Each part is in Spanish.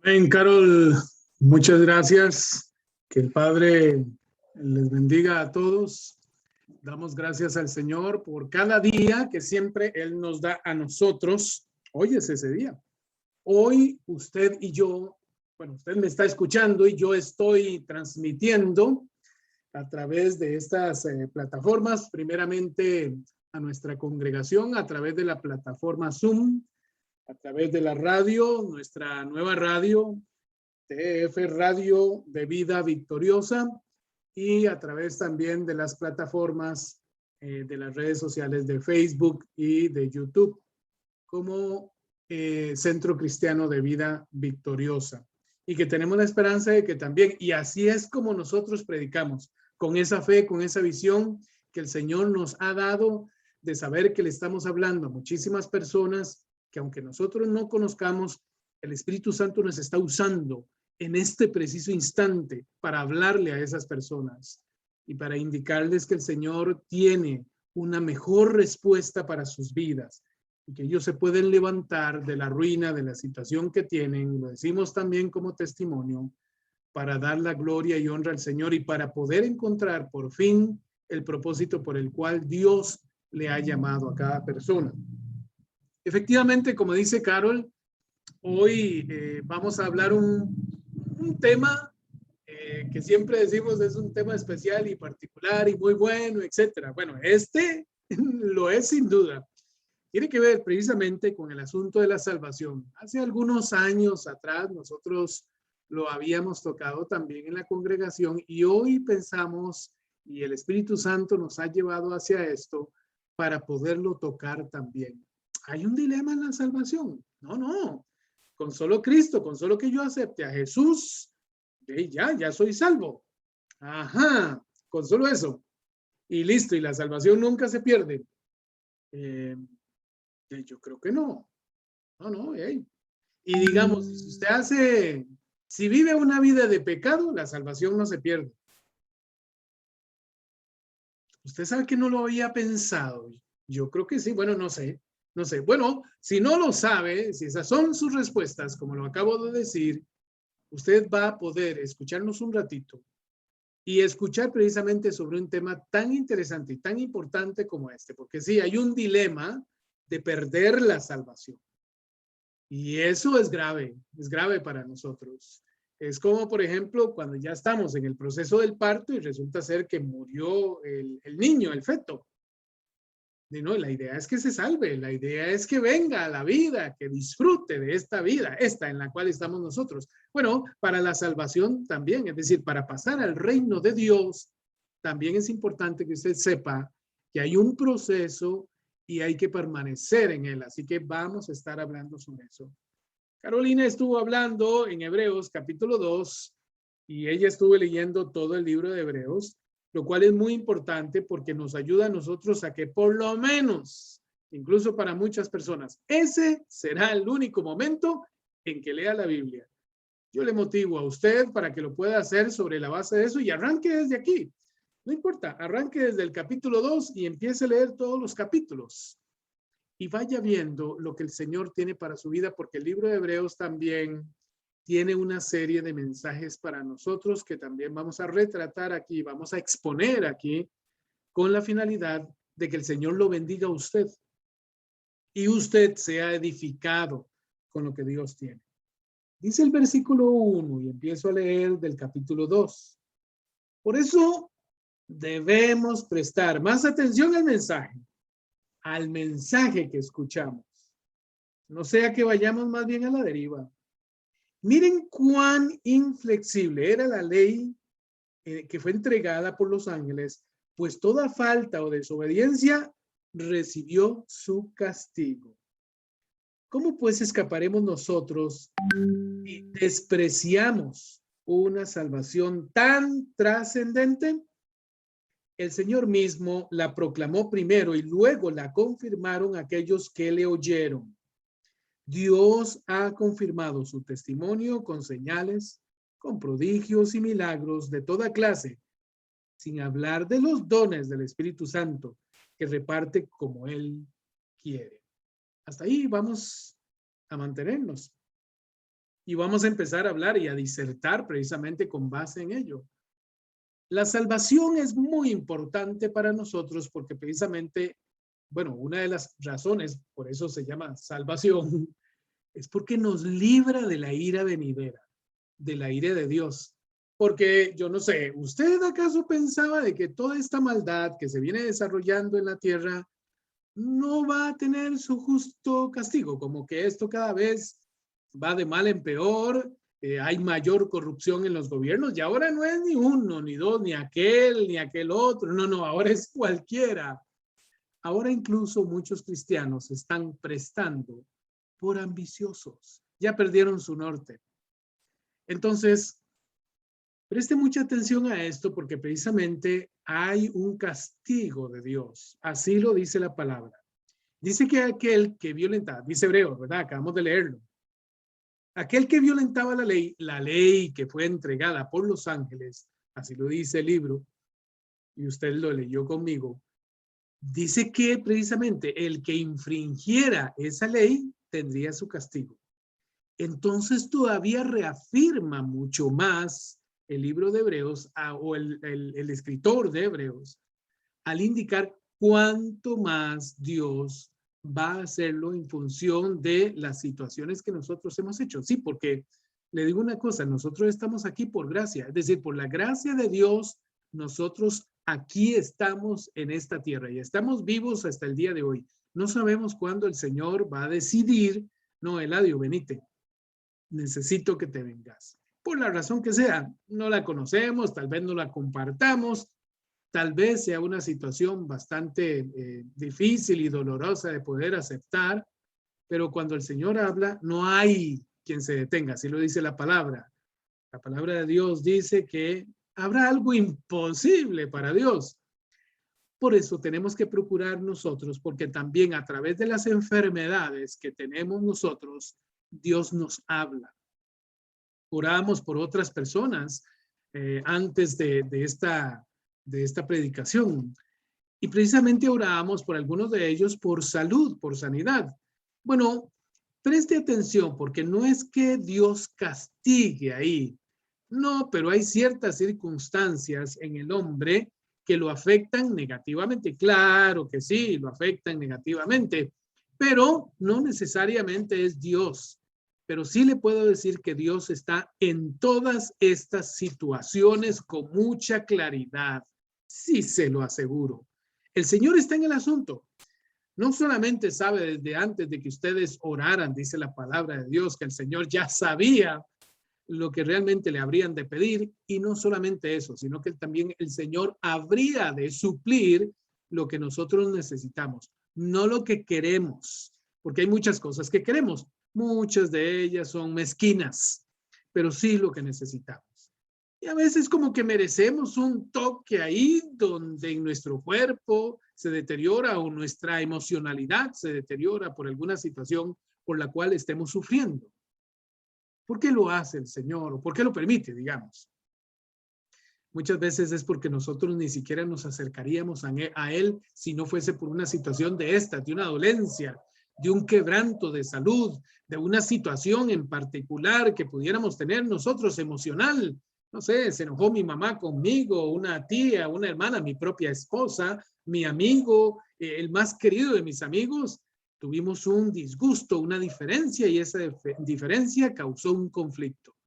Amén, Carol, muchas gracias. Que el Padre les bendiga a todos. Damos gracias al Señor por cada día que siempre Él nos da a nosotros. Hoy es ese día. Hoy usted y yo, bueno, usted me está escuchando y yo estoy transmitiendo a través de estas plataformas, primeramente a nuestra congregación, a través de la plataforma Zoom, a través de la radio, nuestra nueva radio, TF Radio de Vida Victoriosa, y a través también de las plataformas de las redes sociales de Facebook y de YouTube, como Centro Cristiano de Vida Victoriosa. Y que tenemos la esperanza de que también, y así es como nosotros predicamos, con esa fe, con esa visión que el Señor nos ha dado de saber que le estamos hablando a muchísimas personas que aunque nosotros no conozcamos, el Espíritu Santo nos está usando en este preciso instante para hablarle a esas personas y para indicarles que el Señor tiene una mejor respuesta para sus vidas y que ellos se pueden levantar de la ruina, de la situación que tienen, lo decimos también como testimonio, para dar la gloria y honra al Señor y para poder encontrar por fin el propósito por el cual Dios le ha llamado a cada persona. Efectivamente, como dice Carol, hoy vamos a hablar un tema que siempre decimos es un tema especial y particular y muy bueno, etcétera. Bueno, este lo es sin duda. Tiene que ver precisamente con el asunto de la salvación. Hace algunos años atrás nosotros lo habíamos tocado también en la congregación y hoy pensamos, y el Espíritu Santo nos ha llevado hacia esto para poderlo tocar también. ¿Hay un dilema en la salvación? No, no. Con solo Cristo, con solo que yo acepte a Jesús, ya soy salvo. Ajá, con solo eso. Y listo, y la salvación nunca se pierde. Yo creo que no. No. Y digamos, si vive una vida de pecado, la salvación no se pierde. Usted sabe que no lo había pensado. Yo creo que sí. Bueno, no sé. Bueno, si no lo sabe, si esas son sus respuestas, como lo acabo de decir, usted va a poder escucharnos un ratito y escuchar precisamente sobre un tema tan interesante y tan importante como este, porque sí, hay un dilema de perder la salvación. Y eso es grave para nosotros. Es como, por ejemplo, cuando ya estamos en el proceso del parto y resulta ser que murió el niño, el feto. Y no, la idea es que se salve, la idea es que venga a la vida, que disfrute de esta vida, esta en la cual estamos nosotros. Bueno, para la salvación también, es decir, para pasar al reino de Dios, también es importante que usted sepa que hay un proceso y hay que permanecer en él. Así que vamos a estar hablando sobre eso. Carolina estuvo hablando en Hebreos capítulo 2 y ella estuvo leyendo todo el libro de Hebreos, lo cual es muy importante porque nos ayuda a nosotros a que por lo menos, incluso para muchas personas, ese será el único momento en que lea la Biblia. Yo le motivo a usted para que lo pueda hacer sobre la base de eso y arranque desde aquí. No importa, arranque desde el capítulo 2 y empiece a leer todos los capítulos. Y vaya viendo lo que el Señor tiene para su vida, porque el libro de Hebreos también tiene una serie de mensajes para nosotros que también vamos a retratar aquí, vamos a exponer aquí, con la finalidad de que el Señor lo bendiga a usted y usted sea edificado con lo que Dios tiene. Dice el versículo 1 y empiezo a leer del capítulo 2. Por eso debemos prestar más atención al mensaje que escuchamos. No sea que vayamos más bien a la deriva. Miren cuán inflexible era la ley que fue entregada por los ángeles, pues toda falta o desobediencia recibió su castigo. ¿Cómo pues escaparemos nosotros y despreciamos una salvación tan trascendente? El Señor mismo la proclamó primero y luego la confirmaron aquellos que le oyeron. Dios ha confirmado su testimonio con señales, con prodigios y milagros de toda clase, sin hablar de los dones del Espíritu Santo que reparte como Él quiere. Hasta ahí vamos a mantenernos. Y vamos a empezar a hablar y a disertar precisamente con base en ello. La salvación es muy importante para nosotros porque precisamente, bueno, una de las razones, por eso se llama salvación, es porque nos libra de la ira venidera, de la ira de Dios. Porque yo no sé, ¿usted acaso pensaba de que toda esta maldad que se viene desarrollando en la tierra no va a tener su justo castigo? Como que esto cada vez va de mal en peor, hay mayor corrupción en los gobiernos y ahora no es ni uno, ni dos, ni aquel otro, no, ahora es cualquiera. Ahora incluso muchos cristianos se están prestando por ambiciosos, ya perdieron su norte. Entonces, preste mucha atención a esto porque precisamente hay un castigo de Dios, así lo dice la palabra. Dice que aquel que violenta, dice Hebreos, ¿verdad? Acabamos de leerlo. Aquel que violentaba la ley que fue entregada por los ángeles, así lo dice el libro, y usted lo leyó conmigo, dice que precisamente el que infringiera esa ley tendría su castigo. Entonces todavía reafirma mucho más el libro de Hebreos o el escritor de Hebreos al indicar cuánto más Dios va a hacerlo en función de las situaciones que nosotros hemos hecho. Sí, porque le digo una cosa, nosotros estamos aquí por gracia, es decir, por la gracia de Dios, nosotros aquí estamos en esta tierra y estamos vivos hasta el día de hoy. No sabemos cuándo el Señor va a decidir, no, Eladio, venite, necesito que te vengas. Por la razón que sea, no la conocemos, tal vez no la compartamos, tal vez sea una situación bastante difícil y dolorosa de poder aceptar, pero cuando el Señor habla, no hay quien se detenga, así lo dice la palabra. La palabra de Dios dice que habrá algo imposible para Dios. Por eso tenemos que procurar nosotros, porque también a través de las enfermedades que tenemos nosotros, Dios nos habla. Oramos por otras personas antes de esta predicación. Y precisamente oramos por algunos de ellos por salud, por sanidad. Bueno, preste atención porque no es que Dios castigue ahí. No, pero hay ciertas circunstancias en el hombre que lo afectan negativamente. Claro que sí, lo afectan negativamente, pero no necesariamente es Dios. Pero sí le puedo decir que Dios está en todas estas situaciones con mucha claridad. Sí, se lo aseguro. El Señor está en el asunto. No solamente sabe desde antes de que ustedes oraran, dice la palabra de Dios, que el Señor ya sabía lo que realmente le habrían de pedir, y no solamente eso, sino que también el Señor habría de suplir lo que nosotros necesitamos, no lo que queremos, porque hay muchas cosas que queremos, muchas de ellas son mezquinas, pero sí lo que necesitamos. Y a veces como que merecemos un toque ahí donde en nuestro cuerpo se deteriora o nuestra emocionalidad se deteriora por alguna situación por la cual estemos sufriendo. ¿Por qué lo hace el Señor? ¿O por qué lo permite, digamos? Muchas veces es porque nosotros ni siquiera nos acercaríamos a Él si no fuese por una situación de esta, de una dolencia, de un quebranto de salud, de una situación en particular que pudiéramos tener nosotros emocional. No sé, se enojó mi mamá conmigo, una tía, una hermana, mi propia esposa, mi amigo, el más querido de mis amigos. Tuvimos un disgusto, una diferencia y esa diferencia causó un conflicto.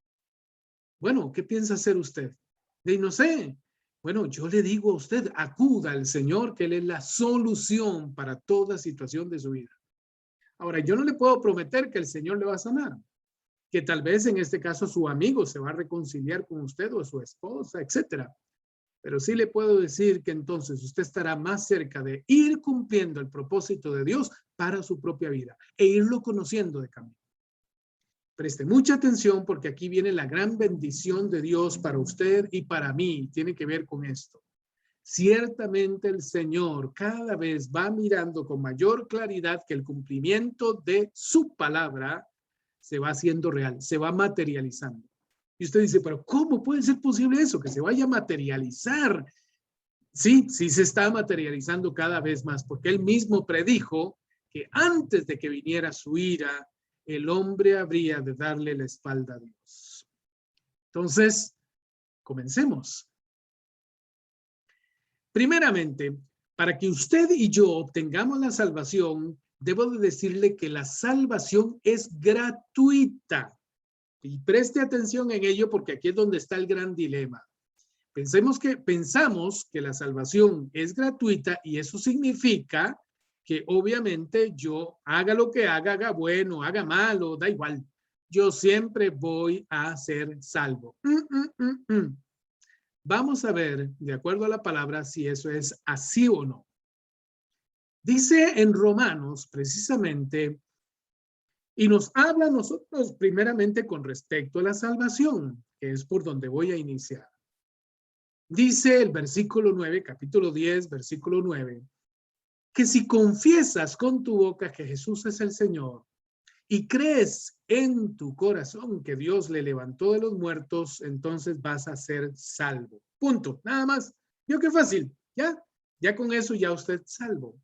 Bueno, ¿qué piensa hacer usted? No sé. Bueno, yo le digo a usted, acuda al Señor, que Él es la solución para toda situación de su vida. Ahora, yo no le puedo prometer que el Señor le va a sanar, que tal vez en este caso su amigo se va a reconciliar con usted o su esposa, etcétera. Pero sí le puedo decir que entonces usted estará más cerca de ir cumpliendo el propósito de Dios para su propia vida e irlo conociendo de camino. Preste mucha atención porque aquí viene la gran bendición de Dios para usted y para mí. Tiene que ver con esto. Ciertamente el Señor cada vez va mirando con mayor claridad que el cumplimiento de su palabra se va haciendo real, se va materializando. Y usted dice, pero ¿cómo puede ser posible eso? Que se vaya a materializar. Sí, sí se está materializando cada vez más, porque él mismo predijo que antes de que viniera su ira, el hombre habría de darle la espalda a Dios. Entonces, comencemos. Primeramente, para que usted y yo obtengamos la salvación, debo de decirle que la salvación es gratuita. Y preste atención en ello porque aquí es donde está el gran dilema. Pensamos que la salvación es gratuita y eso significa que obviamente yo haga lo que haga bueno, haga malo, da igual. Yo siempre voy a ser salvo. Vamos a ver, de acuerdo a la palabra, si eso es así o no. Dice en Romanos, precisamente, y nos habla a nosotros primeramente con respecto a la salvación, que es por donde voy a iniciar. Dice el versículo 9, capítulo 10, versículo 9, que si confiesas con tu boca que Jesús es el Señor y crees en tu corazón que Dios le levantó de los muertos, entonces vas a ser salvo. Punto. Nada más. ¿Vio qué fácil? Ya con eso ya usted es salvo.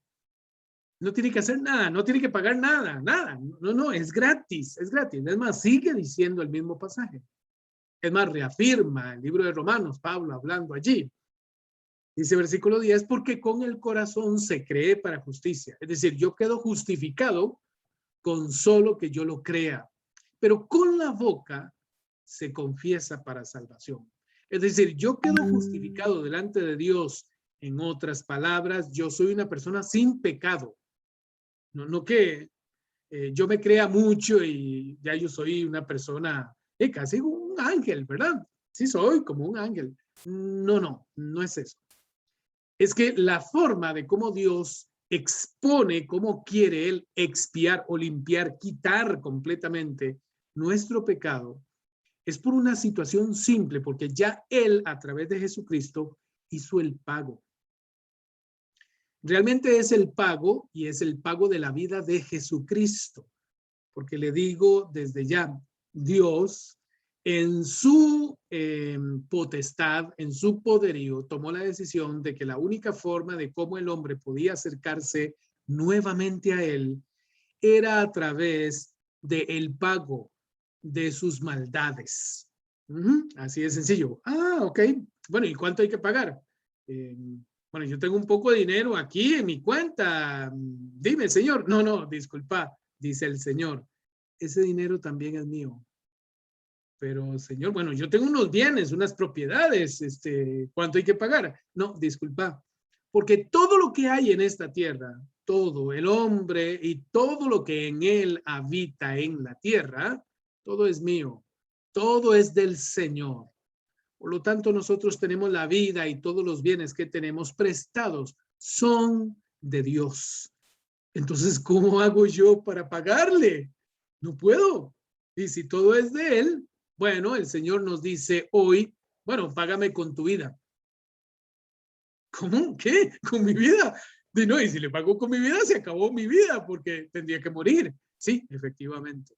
No tiene que hacer nada, no tiene que pagar nada, nada. No, es gratis, es gratis. Es más, sigue diciendo el mismo pasaje. Es más, reafirma el libro de Romanos, Pablo hablando allí. Dice versículo 10, porque con el corazón se cree para justicia. Es decir, yo quedo justificado con solo que yo lo crea. Pero con la boca se confiesa para salvación. Es decir, yo quedo justificado delante de Dios. En otras palabras, yo soy una persona sin pecado. No que yo me crea mucho y ya yo soy una persona casi un ángel, ¿verdad? Sí soy como un ángel. No es eso. Es que la forma de cómo Dios expone cómo quiere Él expiar o limpiar, quitar completamente nuestro pecado, es por una situación simple, porque ya Él, a través de Jesucristo, hizo el pago. Realmente es el pago y es el pago de la vida de Jesucristo. Porque le digo desde ya, Dios en su potestad, en su poderío, tomó la decisión de que la única forma de cómo el hombre podía acercarse nuevamente a él era a través del pago de sus maldades. Así de sencillo. Ok. Bueno, ¿y cuánto hay que pagar? Bueno, yo tengo un poco de dinero aquí en mi cuenta. Dime, Señor. No, disculpa, dice el Señor. Ese dinero también es mío. Pero, Señor, bueno, yo tengo unos bienes, unas propiedades, ¿cuánto hay que pagar? No, disculpa, porque todo lo que hay en esta tierra, todo el hombre y todo lo que en él habita en la tierra, todo es mío, todo es del Señor. Por lo tanto, nosotros tenemos la vida y todos los bienes que tenemos prestados son de Dios. Entonces, ¿cómo hago yo para pagarle? No puedo. Y si todo es de él, bueno, el Señor nos dice hoy, bueno, págame con tu vida. ¿Cómo? ¿Qué? ¿Con mi vida? No, y si le pago con mi vida, se acabó mi vida porque tendría que morir. Sí, efectivamente.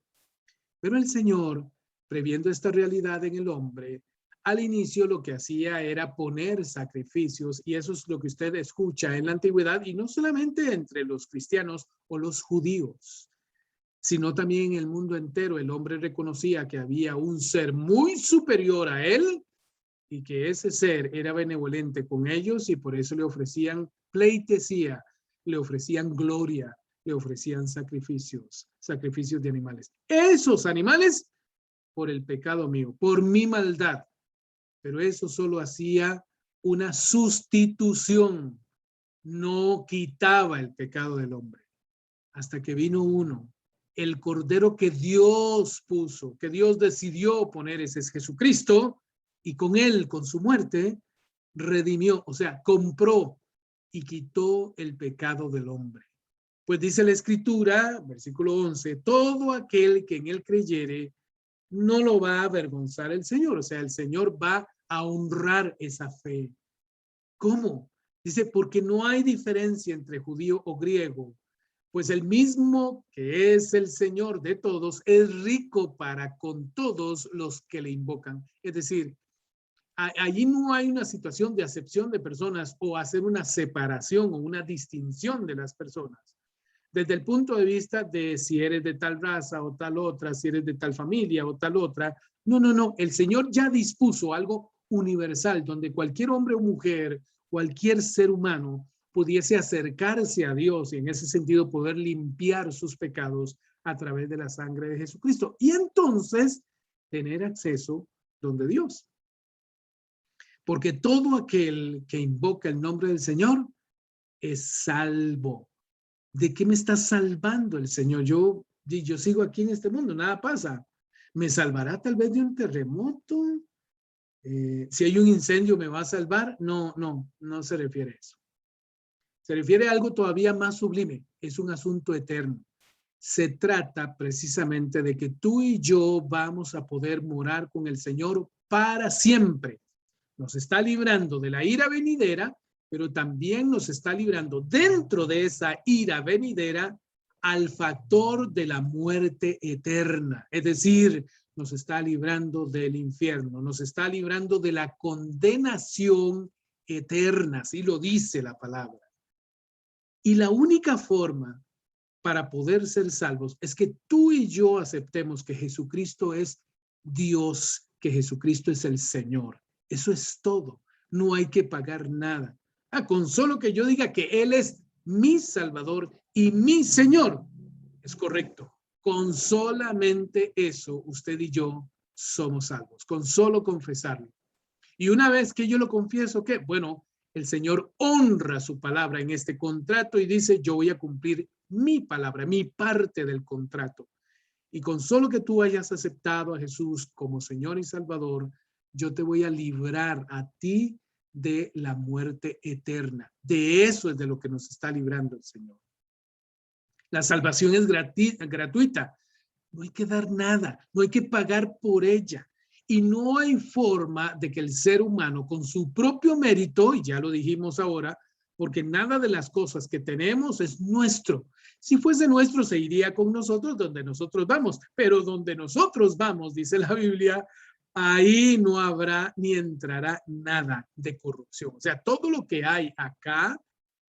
Pero el Señor, previendo esta realidad en el hombre, al inicio lo que hacía era poner sacrificios, y eso es lo que usted escucha en la antigüedad, y no solamente entre los cristianos o los judíos, sino también en el mundo entero. El hombre reconocía que había un ser muy superior a él y que ese ser era benevolente con ellos y por eso le ofrecían pleitesía, le ofrecían gloria, le ofrecían sacrificios de animales. Esos animales por el pecado mío, por mi maldad. Pero eso solo hacía una sustitución, no quitaba el pecado del hombre. Hasta que vino uno, el cordero que Dios puso, que Dios decidió poner, ese es Jesucristo, y con él, con su muerte, redimió, o sea, compró y quitó el pecado del hombre. Pues dice la Escritura, versículo 11, todo aquel que en él creyere no lo va a avergonzar el Señor, o sea, el Señor va a honrar esa fe. ¿Cómo? Dice, porque no hay diferencia entre judío o griego, pues el mismo que es el Señor de todos es rico para con todos los que le invocan. Es decir, allí no hay una situación de acepción de personas o hacer una separación o una distinción de las personas. desde el punto de vista de si eres de tal raza o tal otra, si eres de tal familia o tal otra. No, no, no. El Señor ya dispuso algo universal donde cualquier hombre o mujer, cualquier ser humano pudiese acercarse a Dios y en ese sentido poder limpiar sus pecados a través de la sangre de Jesucristo. Y entonces tener acceso donde Dios. Porque todo aquel que invoca el nombre del Señor es salvo. ¿De qué me está salvando el Señor? Yo sigo aquí en este mundo, nada pasa. ¿Me salvará tal vez de un terremoto? Si hay un incendio, ¿me va a salvar? No, no, no se refiere a eso. Se refiere a algo todavía más sublime. Es un asunto eterno. Se trata precisamente de que tú y yo vamos a poder morar con el Señor para siempre. Nos está librando de la ira venidera, pero también nos está librando dentro de esa ira venidera al factor de la muerte eterna. Es decir, nos está librando del infierno, nos está librando de la condenación eterna, así lo dice la palabra. Y la única forma para poder ser salvos es que tú y yo aceptemos que Jesucristo es Dios, que Jesucristo es el Señor. Eso es todo. No hay que pagar nada. Con solo que yo diga que Él es mi Salvador y mi Señor, es correcto. Con solamente eso, usted y yo somos salvos. Con solo confesarlo. Y una vez que yo lo confieso, ¿qué? Bueno, el Señor honra su palabra en este contrato y dice, yo voy a cumplir mi palabra, mi parte del contrato. Y con solo que tú hayas aceptado a Jesús como Señor y Salvador, yo te voy a librar a ti de la muerte eterna. De eso es de lo que nos está librando el Señor. La salvación es gratuita. No hay que dar nada, no hay que pagar por ella. Y no hay forma de que el ser humano con su propio mérito, y ya lo dijimos ahora, porque nada de las cosas que tenemos es nuestro. Si fuese nuestro, se iría con nosotros donde nosotros vamos, pero donde nosotros vamos, dice la Biblia, ahí no habrá ni entrará nada de corrupción. O sea, todo lo que hay acá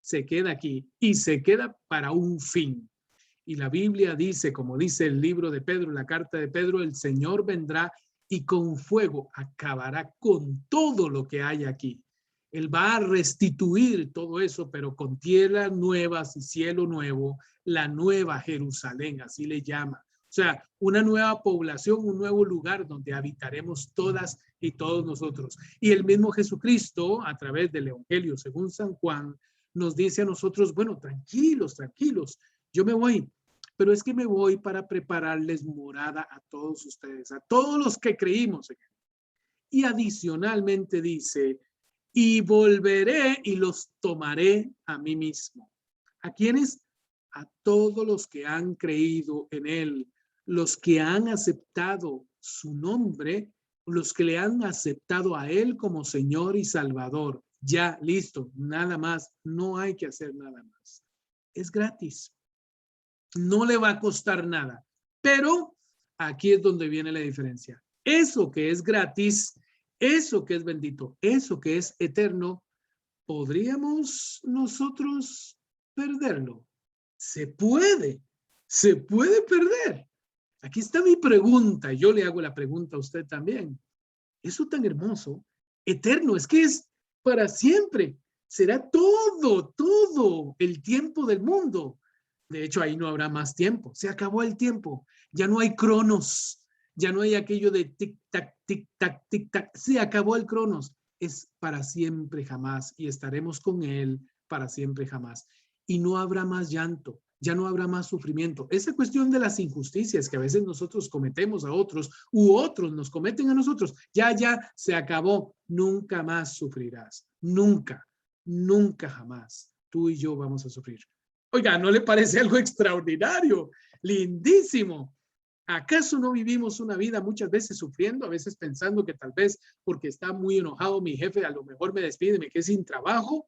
se queda aquí y se queda para un fin. Y la Biblia dice, como dice el libro de Pedro, la carta de Pedro, el Señor vendrá y con fuego acabará con todo lo que hay aquí. Él va a restituir todo eso, pero con tierras nuevas y cielo nuevo, la nueva Jerusalén, así le llama. O sea, una nueva población, un nuevo lugar donde habitaremos todas y todos nosotros. Y el mismo Jesucristo, a través del Evangelio según San Juan, nos dice a nosotros, bueno, tranquilos, tranquilos, yo me voy, pero es que me voy para prepararles morada a todos ustedes, a todos los que creímos en él. Y adicionalmente dice, y volveré y los tomaré a mí mismo. ¿A quiénes? A todos los que han creído en él, los que han aceptado su nombre, los que le han aceptado a él como Señor y Salvador. Ya, listo, nada más, no hay que hacer nada más. Es gratis. No le va a costar nada, pero aquí es donde viene la diferencia. Eso que es gratis, eso que es bendito, eso que es eterno, ¿podríamos nosotros perderlo? Se puede perder. Aquí está mi pregunta, yo le hago la pregunta a usted también. Eso tan hermoso, eterno, es que es para siempre. Será todo el tiempo del mundo. De hecho, ahí no habrá más tiempo. Se acabó el tiempo. Ya no hay cronos. Ya no hay aquello de tic-tac, tic-tac, tic-tac. Se acabó el cronos. Es para siempre jamás y estaremos con él para siempre jamás. Y no habrá más llanto. Ya no habrá más sufrimiento. Esa cuestión de las injusticias que a veces nosotros cometemos a otros u otros nos cometen a nosotros, ya se acabó. Nunca más sufrirás. Nunca, nunca jamás. Tú y yo vamos a sufrir. Oiga, ¿no le parece algo extraordinario? Lindísimo. ¿Acaso no vivimos una vida muchas veces sufriendo, a veces pensando que tal vez porque está muy enojado mi jefe, a lo mejor me despide, me quedé sin trabajo?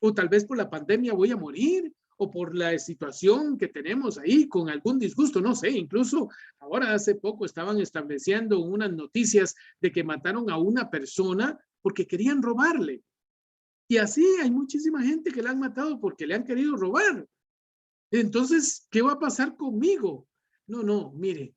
O tal vez por la pandemia voy a morir, o por la situación que tenemos ahí con algún disgusto, no sé. Incluso ahora hace poco estaban estableciendo unas noticias de que mataron a una persona porque querían robarle. Y así hay muchísima gente que le han matado porque le han querido robar. Entonces, ¿qué va a pasar conmigo? No, mire,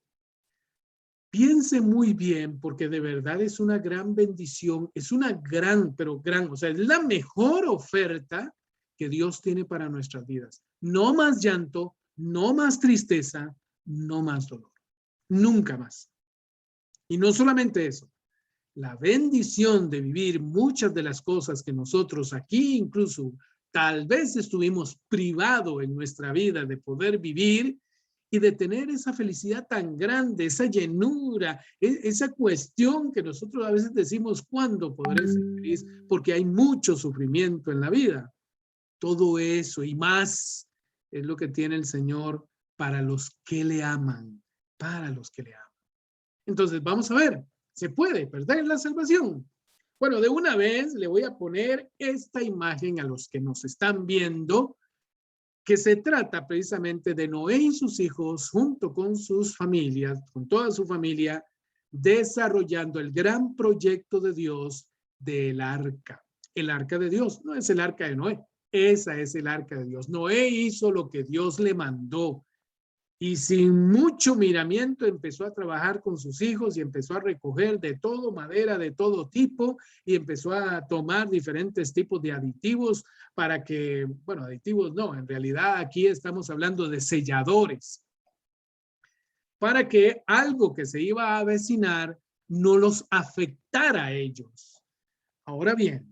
piense muy bien porque de verdad es una gran bendición, es una gran, pero gran, o sea, es la mejor oferta que Dios tiene para nuestras vidas. No más llanto, no más tristeza, no más dolor. Nunca más. Y no solamente eso, la bendición de vivir muchas de las cosas que nosotros aquí incluso tal vez estuvimos privados en nuestra vida de poder vivir y de tener esa felicidad tan grande, esa llenura, esa cuestión que nosotros a veces decimos, ¿cuándo podré ser feliz? Porque hay mucho sufrimiento en la vida. Todo eso y más es lo que tiene el Señor para los que le aman, para los que le aman. Entonces, vamos a ver, ¿se puede perder la salvación? Bueno, de una vez le voy a poner esta imagen a los que nos están viendo, que se trata precisamente de Noé y sus hijos junto con sus familias, con toda su familia, desarrollando el gran proyecto de Dios del arca. El arca de Dios no es el arca de Noé, esa es el arca de Dios. Noé hizo lo que Dios le mandó. Y sin mucho miramiento empezó a trabajar con sus hijos y empezó a recoger de todo, madera de todo tipo, y empezó a tomar diferentes tipos de aditivos para que, bueno, aditivos no, en realidad aquí estamos hablando de selladores, para que algo que se iba a avecinar no los afectara a ellos. Ahora bien,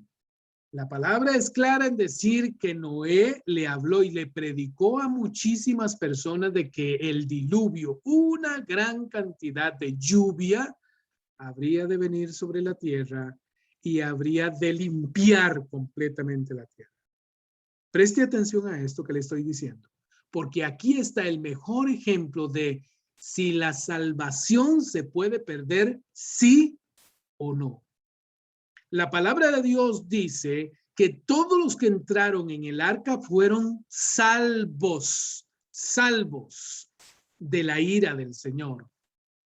la palabra es clara en decir que Noé le habló y le predicó a muchísimas personas de que el diluvio, una gran cantidad de lluvia, habría de venir sobre la tierra y habría de limpiar completamente la tierra. Preste atención a esto que le estoy diciendo, porque aquí está el mejor ejemplo de si la salvación se puede perder, sí o no. La palabra de Dios dice que todos los que entraron en el arca fueron salvos, salvos de la ira del Señor.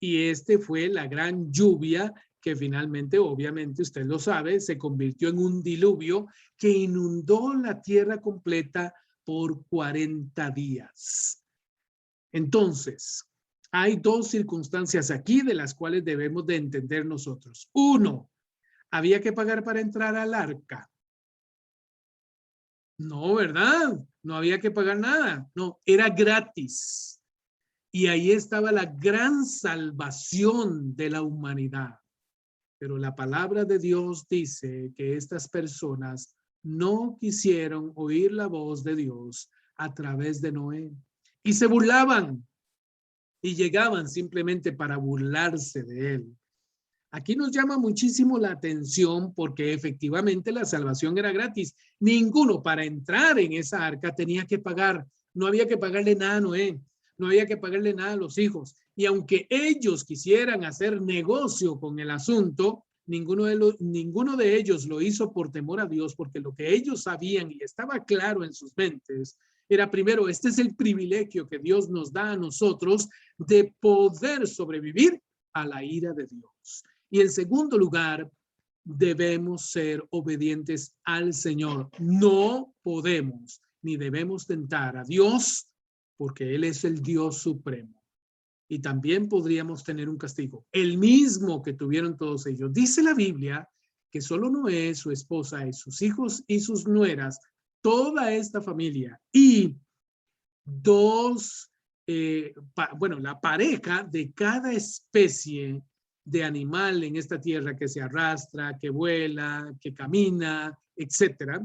Y este fue la gran lluvia que finalmente, obviamente, usted lo sabe, se convirtió en un diluvio que inundó la tierra completa por 40 días. Entonces, hay dos circunstancias aquí de las cuales debemos de entender nosotros. Uno, ¿había que pagar para entrar al arca? No, ¿verdad? No había que pagar nada. No, era gratis. Y ahí estaba la gran salvación de la humanidad. Pero la palabra de Dios dice que estas personas no quisieron oír la voz de Dios a través de Noé. Y se burlaban. Y llegaban simplemente para burlarse de él. Aquí nos llama muchísimo la atención porque efectivamente la salvación era gratis. Ninguno para entrar en esa arca tenía que pagar. No había que pagarle nada a Noé. No había que pagarle nada a los hijos. Y aunque ellos quisieran hacer negocio con el asunto, ninguno de ellos lo hizo por temor a Dios, porque lo que ellos sabían y estaba claro en sus mentes era primero, este es el privilegio que Dios nos da a nosotros de poder sobrevivir a la ira de Dios. Y en segundo lugar, debemos ser obedientes al Señor. No podemos ni debemos tentar a Dios porque Él es el Dios supremo. Y también podríamos tener un castigo, el mismo que tuvieron todos ellos. Dice la Biblia que solo Noé, su esposa y sus hijos y sus nueras, toda esta familia y la pareja de cada especie de animal en esta tierra que se arrastra, que vuela, que camina, etcétera,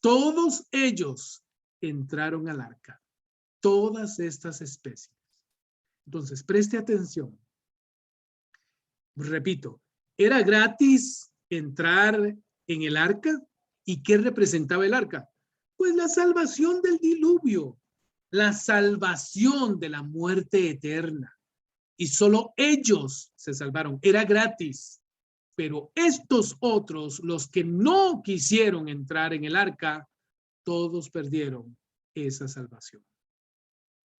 todos ellos entraron al arca, todas estas especies. Entonces, preste atención. Repito, ¿era gratis entrar en el arca? ¿Y qué representaba el arca? Pues la salvación del diluvio, la salvación de la muerte eterna. Y solo ellos se salvaron. Era gratis. Pero estos otros, los que no quisieron entrar en el arca, todos perdieron esa salvación.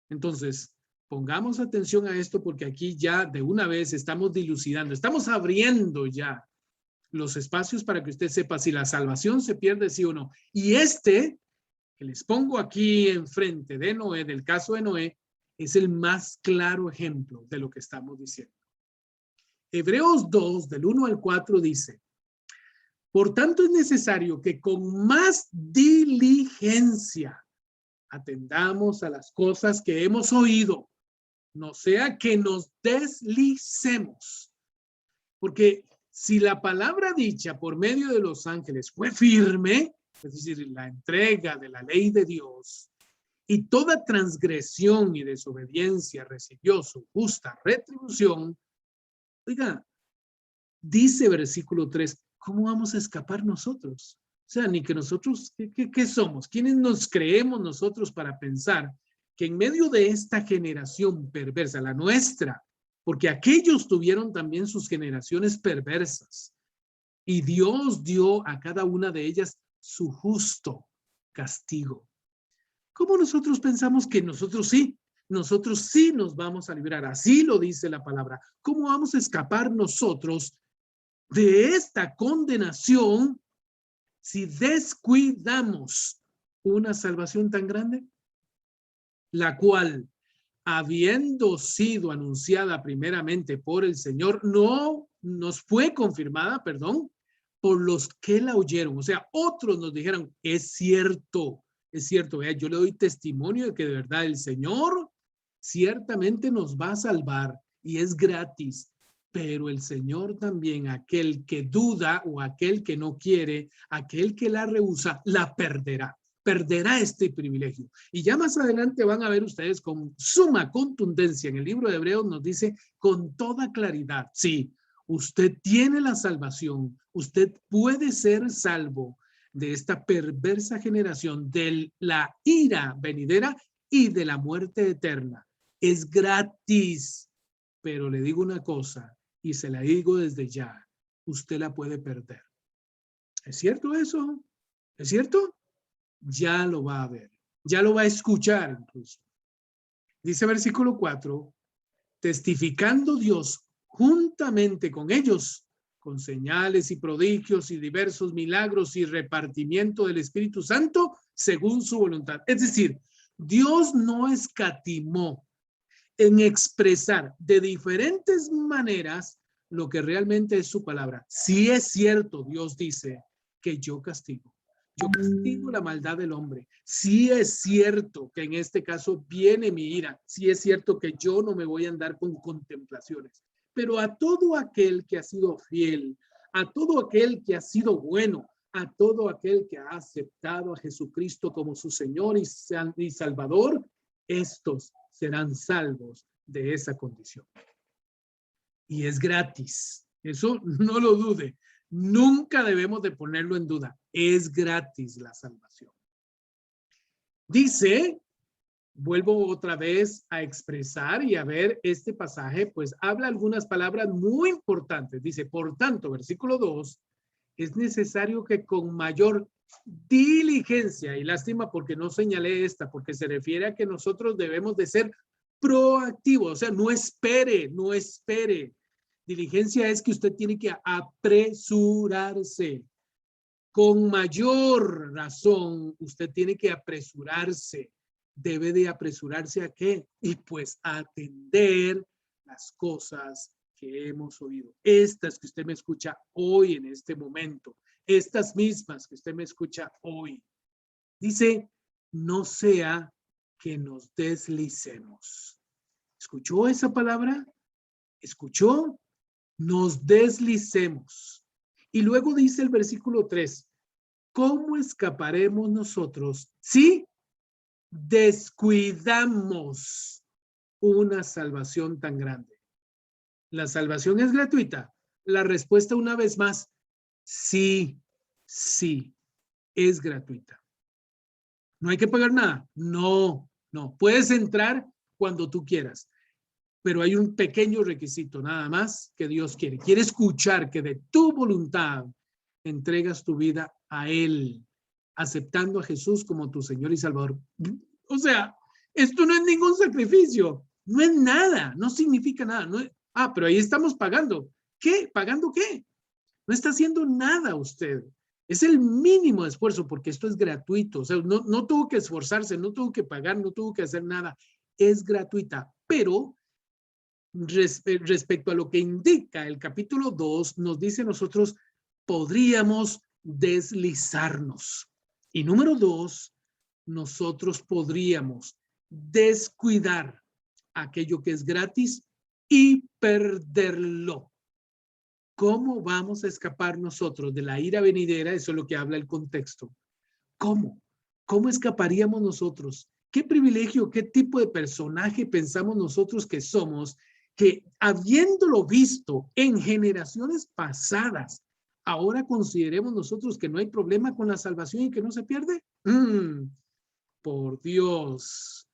Entonces, pongamos atención a esto porque aquí ya de una vez estamos dilucidando, estamos abriendo ya los espacios para que usted sepa si la salvación se pierde sí o no. Y este que les pongo aquí enfrente de Noé, del caso de Noé, es el más claro ejemplo de lo que estamos diciendo. Hebreos 2, del 1 al 4 dice: por tanto es necesario que con más diligencia atendamos a las cosas que hemos oído, no sea que nos deslicemos. Porque si la palabra dicha por medio de los ángeles fue firme, es decir, la entrega de la ley de Dios, y toda transgresión y desobediencia recibió su justa retribución, oiga, dice versículo 3, ¿cómo vamos a escapar nosotros? O sea, ni que nosotros, ¿qué somos? ¿Quiénes nos creemos nosotros para pensar que en medio de esta generación perversa, la nuestra, porque aquellos tuvieron también sus generaciones perversas, y Dios dio a cada una de ellas su justo castigo? ¿Cómo nosotros pensamos que nosotros sí nos vamos a librar? Así lo dice la palabra. ¿Cómo vamos a escapar nosotros de esta condenación si descuidamos una salvación tan grande? La cual, habiendo sido anunciada primeramente por el Señor, no nos fue confirmada, por los que la oyeron. O sea, otros nos dijeron, es cierto, yo le doy testimonio de que de verdad el Señor ciertamente nos va a salvar y es gratis. Pero el Señor también, aquel que duda o aquel que no quiere, aquel que la rehúsa, la perderá. Perderá este privilegio. Y ya más adelante van a ver ustedes con suma contundencia en el libro de Hebreos nos dice con toda claridad, sí, usted tiene la salvación, usted puede ser salvo de esta perversa generación, de la ira venidera y de la muerte eterna. Es gratis, pero le digo una cosa y se la digo desde ya, usted la puede perder. ¿Es cierto eso? ¿Es cierto? Ya lo va a ver, ya lo va a escuchar incluso. Dice versículo 4, testificando Dios juntamente con ellos, con señales y prodigios y diversos milagros y repartimiento del Espíritu Santo según su voluntad. Es decir, Dios no escatimó en expresar de diferentes maneras lo que realmente es su palabra. Si es cierto, Dios dice que yo castigo la maldad del hombre. Sí es cierto que en este caso viene mi ira. Sí es cierto que yo no me voy a andar con contemplaciones. Pero a todo aquel que ha sido fiel, a todo aquel que ha sido bueno, a todo aquel que ha aceptado a Jesucristo como su Señor y Salvador, estos serán salvos de esa condición. Y es gratis. Eso no lo dude. Nunca debemos de ponerlo en duda. Es gratis la salvación. Dice, vuelvo otra vez a expresar y a ver este pasaje, pues habla algunas palabras muy importantes. Dice, por tanto, versículo 2, es necesario que con mayor diligencia, y lástima porque no señalé esta, porque se refiere a que nosotros debemos de ser proactivos, o sea, no espere. Diligencia es que usted tiene que apresurarse. Con mayor razón, usted tiene que apresurarse. Debe de apresurarse ¿a qué? Y pues a atender las cosas que hemos oído. Estas que usted me escucha hoy en este momento. Estas mismas que usted me escucha hoy. Dice, no sea que nos deslicemos. ¿Escuchó esa palabra? ¿Escuchó? Nos deslicemos. Y luego dice el versículo 3, ¿cómo escaparemos nosotros si descuidamos una salvación tan grande? ¿La salvación es gratuita? La respuesta una vez más, sí, es gratuita. ¿No hay que pagar nada? No. Puedes entrar cuando tú quieras. Pero hay un pequeño requisito nada más que Dios quiere. Quiere escuchar que de tu voluntad entregas tu vida a Él, aceptando a Jesús como tu Señor y Salvador. O sea, esto no es ningún sacrificio, no es nada, no significa nada. No es, pero ahí estamos pagando. ¿Qué? ¿Pagando qué? No está haciendo nada usted. Es el mínimo esfuerzo porque esto es gratuito. O sea, no tuvo que esforzarse, no tuvo que pagar, no tuvo que hacer nada. Es gratuita. Pero respecto a lo que indica el capítulo 2, nos dice nosotros podríamos deslizarnos. Y número 2, nosotros podríamos descuidar aquello que es gratis y perderlo. ¿Cómo vamos a escapar nosotros de la ira venidera? Eso es lo que habla el contexto. ¿Cómo? ¿Cómo escaparíamos nosotros? ¿Qué privilegio, qué tipo de personaje pensamos nosotros que somos, que habiéndolo visto en generaciones pasadas, ahora consideremos nosotros que no hay problema con la salvación y que no se pierde? Por Dios.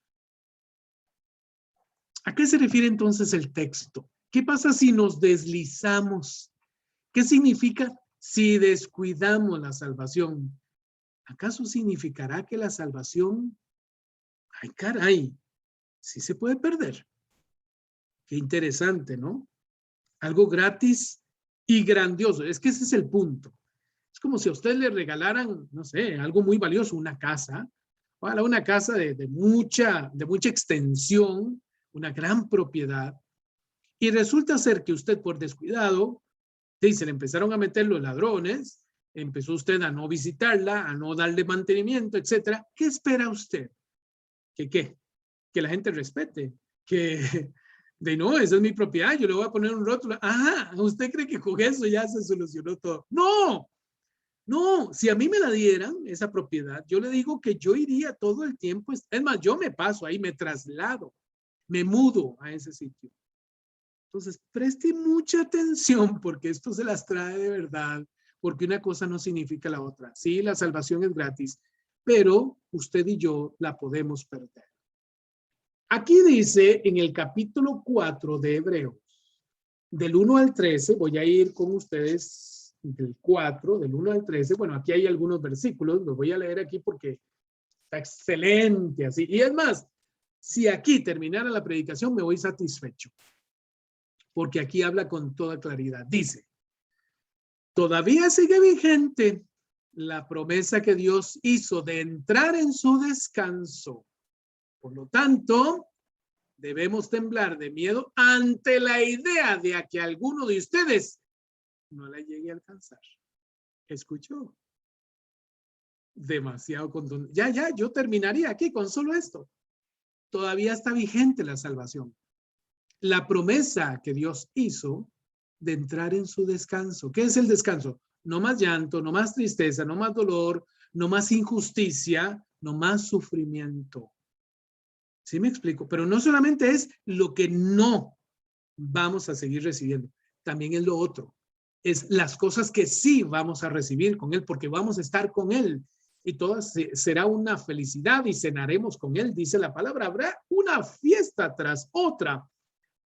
¿A qué se refiere entonces el texto? ¿Qué pasa si nos deslizamos? ¿Qué significa si descuidamos la salvación? ¿Acaso significará que la salvación, ay caray, sí se puede perder? Qué interesante, ¿no? Algo gratis y grandioso. Es que ese es el punto. Es como si a usted le regalaran, no sé, algo muy valioso, una casa. Ojalá una casa de mucha extensión, una gran propiedad. Y resulta ser que usted por descuidado, se le empezaron a meter los ladrones, empezó usted a no visitarla, a no darle mantenimiento, etcétera. ¿Qué espera usted? ¿Que qué? Que la gente respete, que de no, esa es mi propiedad, yo le voy a poner un rótulo. Ajá, ¿usted cree que con eso ya se solucionó todo? No, no, si a mí me la dieran, esa propiedad, yo le digo que yo iría todo el tiempo, es más, yo me paso ahí, me traslado, me mudo a ese sitio. Entonces, preste mucha atención porque esto se las trae de verdad, porque una cosa no significa la otra. Sí, la salvación es gratis, pero usted y yo la podemos perder. Aquí dice en el capítulo 4 de Hebreos, del 1 al 13, voy a ir con ustedes del 4, del 1 al 13. Bueno, aquí hay algunos versículos, los voy a leer aquí porque está excelente así. Y es más, si aquí terminara la predicación, me voy satisfecho. Porque aquí habla con toda claridad. Dice, todavía sigue vigente la promesa que Dios hizo de entrar en su descanso. Por lo tanto, debemos temblar de miedo ante la idea de que alguno de ustedes no la llegue a alcanzar. ¿Escuchó? Demasiado contundente. Ya, yo terminaría aquí con solo esto. Todavía está vigente la salvación. La promesa que Dios hizo de entrar en su descanso. ¿Qué es el descanso? No más llanto, no más tristeza, no más dolor, no más injusticia, no más sufrimiento. ¿Sí me explico? Pero no solamente es lo que no vamos a seguir recibiendo, también es lo otro. Es las cosas que sí vamos a recibir con Él, porque vamos a estar con Él. Y todas será una felicidad y cenaremos con Él, dice la palabra. Habrá una fiesta tras otra.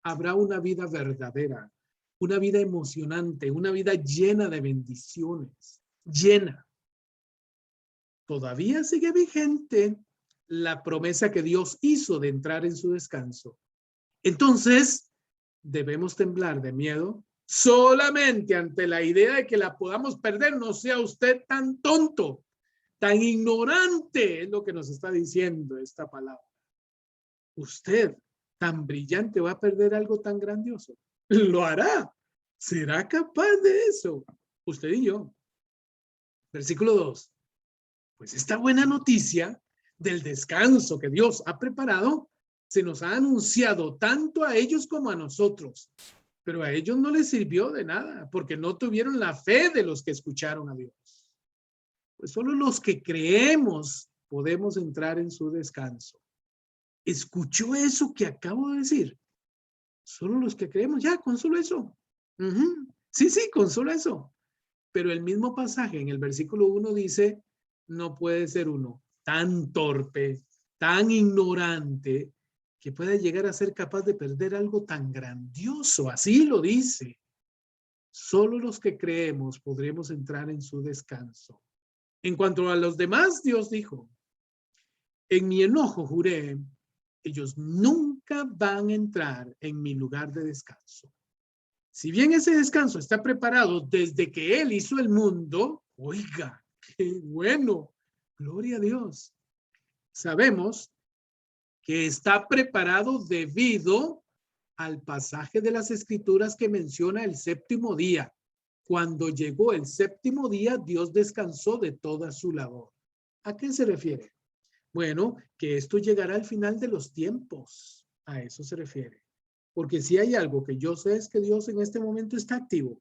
Habrá una vida verdadera, una vida emocionante, una vida llena de bendiciones, llena. Todavía sigue vigente la promesa que Dios hizo de entrar en su descanso. Entonces, debemos temblar de miedo solamente ante la idea de que la podamos perder. No sea usted tan tonto, tan ignorante, es lo que nos está diciendo esta palabra. Usted tan brillante va a perder algo tan grandioso. Lo hará. ¿Será capaz de eso? Usted y yo. Versículo 2. Pues esta buena noticia del descanso que Dios ha preparado se nos ha anunciado tanto a ellos como a nosotros. Pero a ellos no les sirvió de nada porque no tuvieron la fe de los que escucharon a Dios. Pues solo los que creemos podemos entrar en su descanso. ¿Escuchó eso que acabo de decir? Solo los que creemos, ya, con solo eso. Sí, con solo eso. Pero el mismo pasaje en el versículo 1 dice, no puede ser uno tan torpe, tan ignorante, que pueda llegar a ser capaz de perder algo tan grandioso. Así lo dice. Solo los que creemos podremos entrar en su descanso. En cuanto a los demás, Dios dijo, en mi enojo juré, ellos nunca van a entrar en mi lugar de descanso. Si bien ese descanso está preparado desde que Él hizo el mundo, oiga, qué bueno. Gloria a Dios. Sabemos que está preparado debido al pasaje de las Escrituras que menciona el séptimo día. Cuando llegó el séptimo día, Dios descansó de toda su labor. ¿A qué se refiere? Bueno, que esto llegará al final de los tiempos. A eso se refiere. Porque si hay algo que yo sé es que Dios en este momento está activo.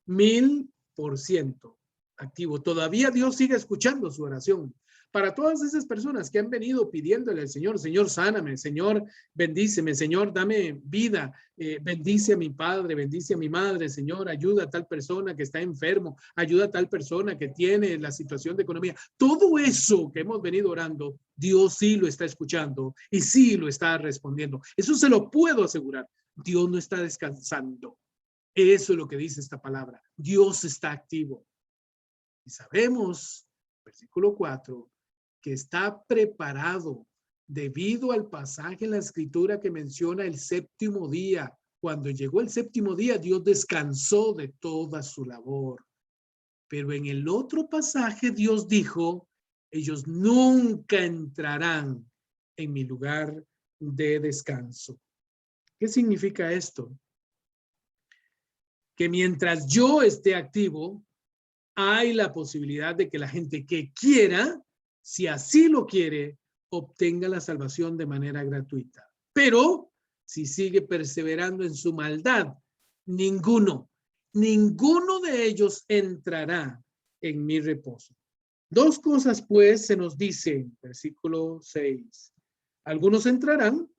1000% activo. Todavía Dios sigue escuchando su oración. Para todas esas personas que han venido pidiéndole al Señor, Señor, sáname, Señor, bendíceme, Señor, dame vida, bendice a mi padre, bendice a mi madre, Señor, ayuda a tal persona que está enfermo, ayuda a tal persona que tiene la situación de economía. Todo eso que hemos venido orando, Dios sí lo está escuchando y sí lo está respondiendo. Eso se lo puedo asegurar. Dios no está descansando. Eso es lo que dice esta palabra. Dios está activo. Y sabemos, versículo 4, que está preparado debido al pasaje en la Escritura que menciona el séptimo día. Cuando llegó el séptimo día, Dios descansó de toda su labor. Pero en el otro pasaje, Dios dijo, ellos nunca entrarán en mi lugar de descanso. ¿Qué significa esto? Que mientras yo esté activo, hay la posibilidad de que la gente que quiera, si así lo quiere, obtenga la salvación de manera gratuita. Pero si sigue perseverando en su maldad, ninguno de ellos entrará en mi reposo. Dos cosas pues se nos dice, versículo 6. Algunos entrarán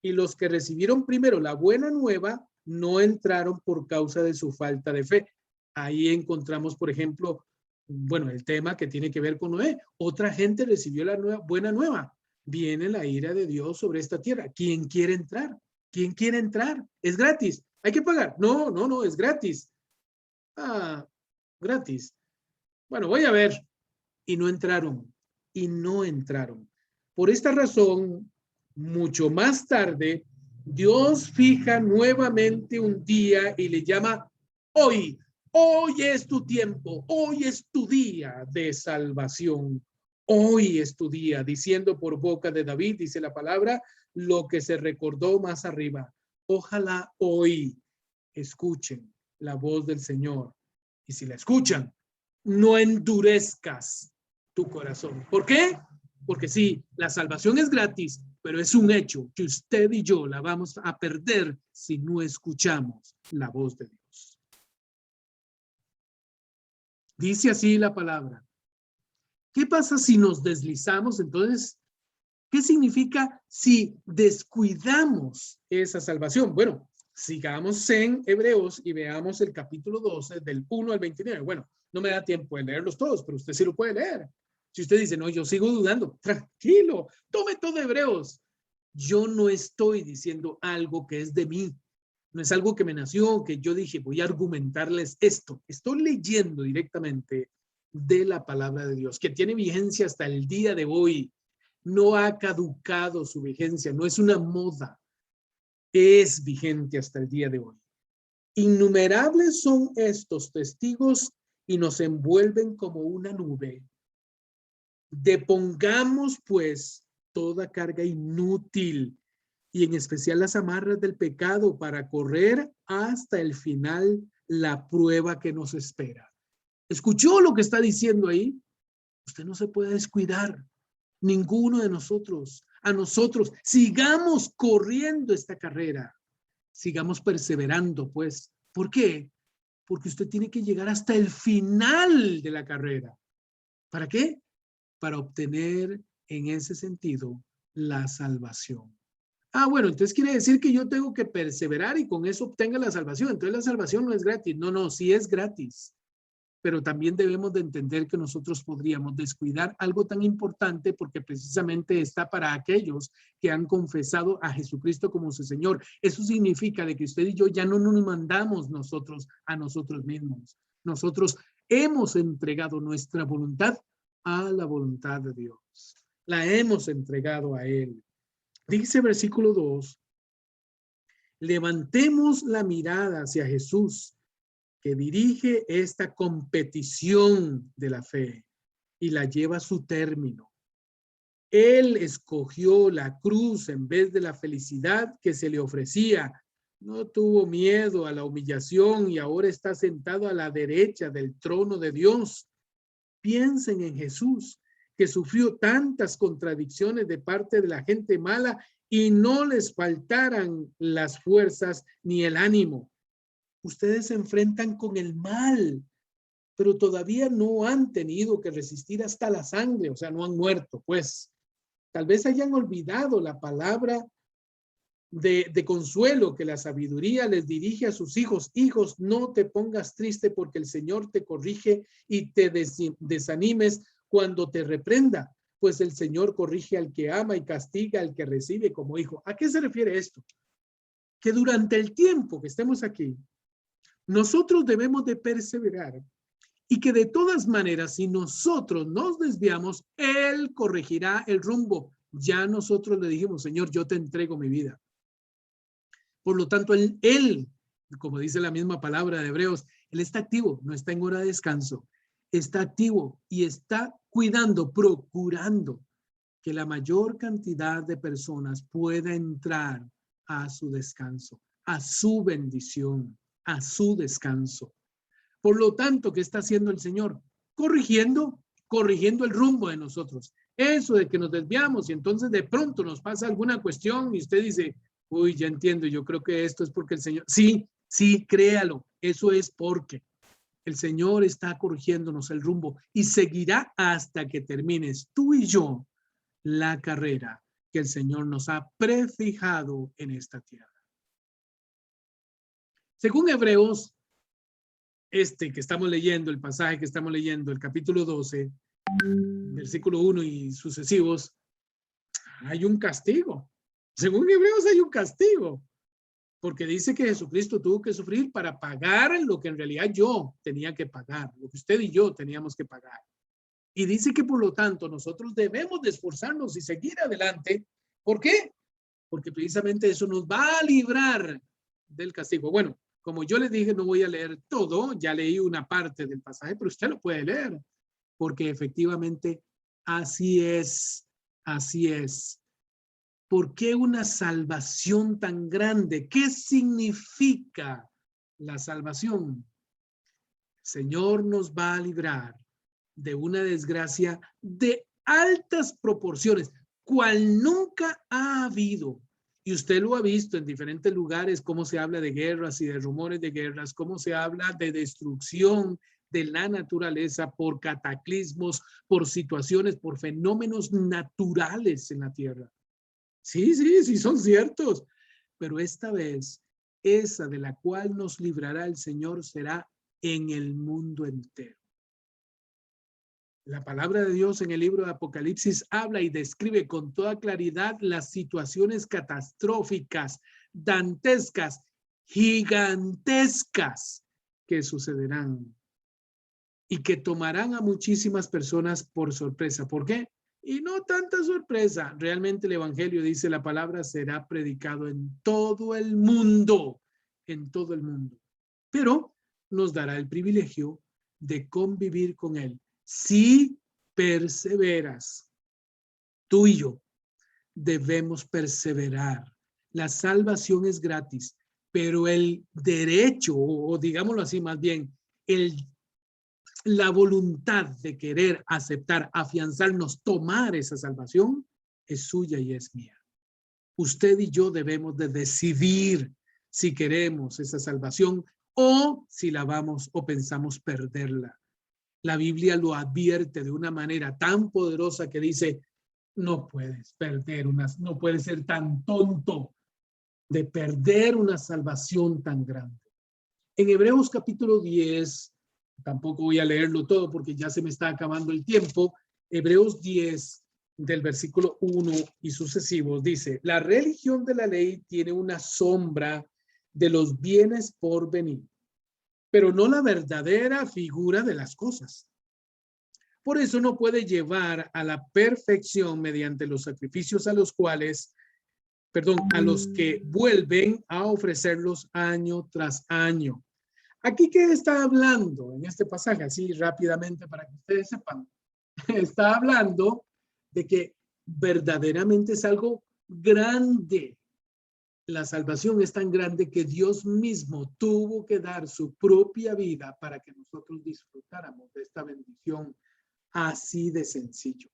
y los que recibieron primero la buena nueva no entraron por causa de su falta de fe. Ahí encontramos, por ejemplo, bueno, el tema que tiene que ver con Noé. Otra gente recibió la buena nueva. Viene la ira de Dios sobre esta tierra. ¿Quién quiere entrar? ¿Quién quiere entrar? Es gratis. ¿Hay que pagar? No, es gratis. Ah, gratis. Bueno, voy a ver. Y no entraron. Y no entraron. Por esta razón, mucho más tarde, Dios fija nuevamente un día y le llama hoy. Hoy es tu tiempo, hoy es tu día de salvación. Hoy es tu día, diciendo por boca de David, dice la palabra, lo que se recordó más arriba. Ojalá hoy escuchen la voz del Señor. Y si la escuchan, no endurezcas tu corazón. ¿Por qué? Porque sí, la salvación es gratis, pero es un hecho que usted y yo la vamos a perder si no escuchamos la voz de Dios. Dice así la palabra. ¿Qué pasa si nos deslizamos? Entonces, ¿qué significa si descuidamos esa salvación? Bueno, sigamos en Hebreos y veamos el capítulo 12 del 1 al 29. Bueno, no me da tiempo de leerlos todos, pero usted sí lo puede leer. Si usted dice, no, yo sigo dudando, tranquilo, tome todo Hebreos. Yo no estoy diciendo algo que es de mí. No es algo que me nació, que yo dije, voy a argumentarles esto. Estoy leyendo directamente de la palabra de Dios, que tiene vigencia hasta el día de hoy. No ha caducado su vigencia, no es una moda. Es vigente hasta el día de hoy. Innumerables son estos testigos y nos envuelven como una nube. Depongamos pues toda carga inútil y en especial las amarras del pecado para correr hasta el final la prueba que nos espera. ¿Escuchó lo que está diciendo ahí? Usted no se puede descuidar. Ninguno de nosotros. A nosotros, sigamos corriendo esta carrera. Sigamos perseverando, pues. ¿Por qué? Porque usted tiene que llegar hasta el final de la carrera. ¿Para qué? Para obtener en ese sentido la salvación. Ah, bueno, entonces quiere decir que yo tengo que perseverar y con eso obtenga la salvación. Entonces la salvación no es gratis. No, sí es gratis. Pero también debemos de entender que nosotros podríamos descuidar algo tan importante porque precisamente está para aquellos que han confesado a Jesucristo como su Señor. Eso significa de que usted y yo ya no nos mandamos nosotros a nosotros mismos. Nosotros hemos entregado nuestra voluntad a la voluntad de Dios. La hemos entregado a Él. Dice versículo 2, levantemos la mirada hacia Jesús, que dirige esta competición de la fe. y la lleva a su término. Él escogió la cruz en vez de la felicidad que se le ofrecía. No tuvo miedo a la humillación y ahora está sentado a la derecha del trono de Dios. Piensen en Jesús, que sufrió tantas contradicciones de parte de la gente mala y no les faltaran las fuerzas ni el ánimo. Ustedes se enfrentan con el mal, pero todavía no han tenido que resistir hasta la sangre, o sea, no han muerto, pues. Tal vez hayan olvidado la palabra de consuelo que la sabiduría les dirige a sus hijos. Hijos, no te pongas triste porque el Señor te corrige y te desanimes cuando te reprenda, pues el Señor corrige al que ama y castiga al que recibe como hijo. ¿A qué se refiere esto? Que durante el tiempo que estemos aquí, nosotros debemos de perseverar y que de todas maneras, si nosotros nos desviamos, Él corregirá el rumbo. Ya nosotros le dijimos, Señor, yo te entrego mi vida. Por lo tanto, él, como dice la misma palabra de Hebreos, Él está activo, no está en hora de descanso. Está activo y está cuidando, procurando que la mayor cantidad de personas pueda entrar a su descanso, a su bendición, a su descanso. Por lo tanto, ¿qué está haciendo el Señor? Corrigiendo el rumbo de nosotros. Eso de que nos desviamos y entonces de pronto nos pasa alguna cuestión y usted dice, uy, ya entiendo, yo creo que esto es porque el Señor, sí, créalo, eso es porque el Señor está corrigiéndonos el rumbo y seguirá hasta que termines tú y yo la carrera que el Señor nos ha prefijado en esta tierra. Según Hebreos, que estamos leyendo, el pasaje que estamos leyendo, el capítulo 12, versículo 1 y sucesivos, hay un castigo. Según Hebreos hay un castigo, porque dice que Jesucristo tuvo que sufrir para pagar lo que en realidad yo tenía que pagar, lo que usted y yo teníamos que pagar. Y dice que por lo tanto nosotros debemos de esforzarnos y seguir adelante. ¿Por qué? Porque precisamente eso nos va a librar del castigo. Bueno, como yo les dije, no voy a leer todo, ya leí una parte del pasaje, pero usted lo puede leer, porque efectivamente así es, así es. ¿Por qué una salvación tan grande? ¿Qué significa la salvación? El Señor nos va a librar de una desgracia de altas proporciones, cual nunca ha habido. Y usted lo ha visto en diferentes lugares, cómo se habla de guerras y de rumores de guerras, cómo se habla de destrucción de la naturaleza por cataclismos, por situaciones, por fenómenos naturales en la tierra. Sí, son ciertos. Pero esta vez, esa de la cual nos librará el Señor será en el mundo entero. La palabra de Dios en el libro de Apocalipsis habla y describe con toda claridad las situaciones catastróficas, dantescas, gigantescas que sucederán y que tomarán a muchísimas personas por sorpresa. ¿Por qué? Y no tanta sorpresa. Realmente el evangelio, dice la palabra, será predicado en todo el mundo, Pero nos dará el privilegio de convivir con él. Si perseveras, tú y yo debemos perseverar. La salvación es gratis, pero el derecho, o digámoslo así más bien, la voluntad de querer aceptar, afianzarnos, tomar esa salvación, es suya y es mía. Usted y yo debemos de decidir si queremos esa salvación o si la vamos o pensamos perderla. La Biblia lo advierte de una manera tan poderosa que dice, no puedes perder no puedes ser tan tonto de perder una salvación tan grande. En Hebreos capítulo 10, tampoco voy a leerlo todo porque ya se me está acabando el tiempo. Hebreos 10, del versículo 1 y sucesivos, dice, la religión de la ley tiene una sombra de los bienes por venir, pero no la verdadera figura de las cosas. Por eso no puede llevar a la perfección mediante los sacrificios a los que vuelven a ofrecerlos año tras año. Aquí, ¿qué está hablando en este pasaje? Así rápidamente para que ustedes sepan. está hablando de que verdaderamente es algo grande. La salvación es tan grande que Dios mismo tuvo que dar su propia vida para que nosotros disfrutáramos de esta bendición así de sencillo.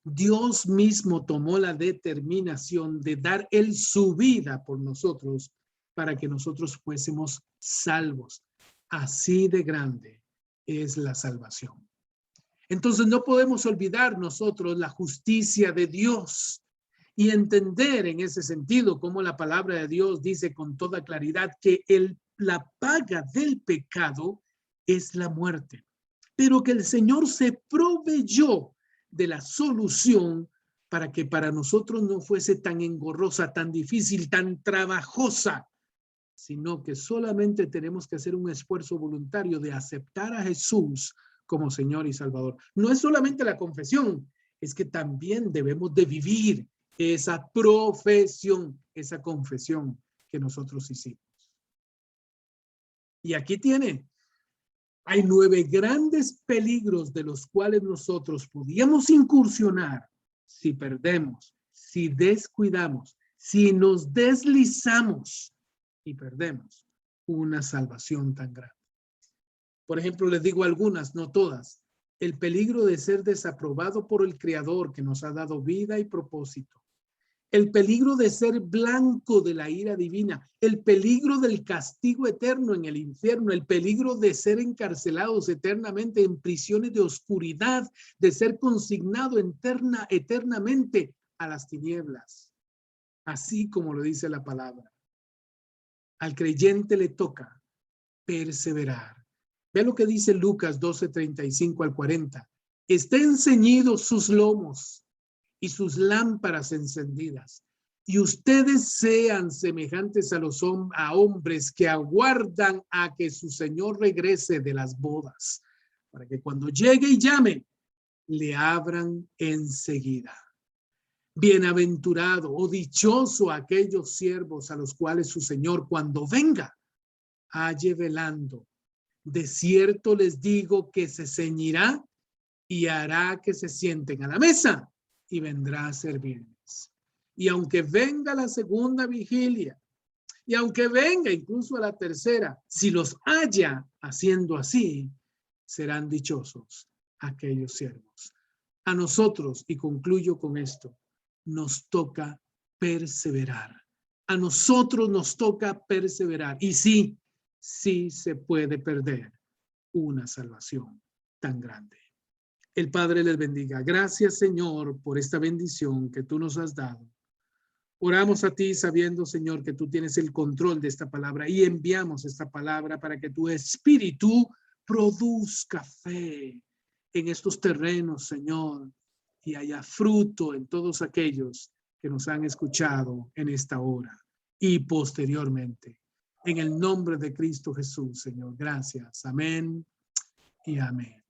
Dios mismo tomó la determinación de dar Él su vida por nosotros para que nosotros fuésemos salvos. Así de grande es la salvación. Entonces no podemos olvidar nosotros la justicia de Dios y entender en ese sentido cómo la palabra de Dios dice con toda claridad que la paga del pecado es la muerte, pero que el Señor se proveyó de la solución para que para nosotros no fuese tan engorrosa, tan difícil, tan trabajosa, sino que solamente tenemos que hacer un esfuerzo voluntario de aceptar a Jesús como Señor y Salvador. No es solamente la confesión, es que también debemos de vivir esa profesión, esa confesión que nosotros hicimos. Y aquí tiene, hay 9 grandes peligros de los cuales nosotros podíamos incursionar si perdemos, si descuidamos, si nos deslizamos y perdemos una salvación tan grande. Por ejemplo, les digo algunas, no todas. El peligro de ser desaprobado por el Creador que nos ha dado vida y propósito. El peligro de ser blanco de la ira divina, el peligro del castigo eterno en el infierno, el peligro de ser encarcelados eternamente en prisiones de oscuridad, de ser consignado eternamente a las tinieblas, así como lo dice la palabra. Al creyente le toca perseverar. Ve lo que dice Lucas 12:35 al 40. Estén ceñidos sus lomos y sus lámparas encendidas, y ustedes sean semejantes a hombres que aguardan a que su Señor regrese de las bodas, para que cuando llegue y llame, le abran enseguida. Bienaventurado o dichoso aquellos siervos a los cuales su Señor, cuando venga, halle velando. De cierto les digo que se ceñirá y hará que se sienten a la mesa y vendrá a servirles. Y aunque venga la segunda vigilia, y aunque venga incluso a la tercera, si los haya haciendo así, serán dichosos aquellos siervos. A nosotros, y concluyo con esto, nos toca perseverar. A nosotros nos toca perseverar. Y sí, sí se puede perder una salvación tan grande. El Padre les bendiga. Gracias, Señor, por esta bendición que tú nos has dado. Oramos a ti sabiendo, Señor, que tú tienes el control de esta palabra y enviamos esta palabra para que tu espíritu produzca fe en estos terrenos, Señor, y haya fruto en todos aquellos que nos han escuchado en esta hora y posteriormente. En el nombre de Cristo Jesús, Señor. Gracias. Amén y amén.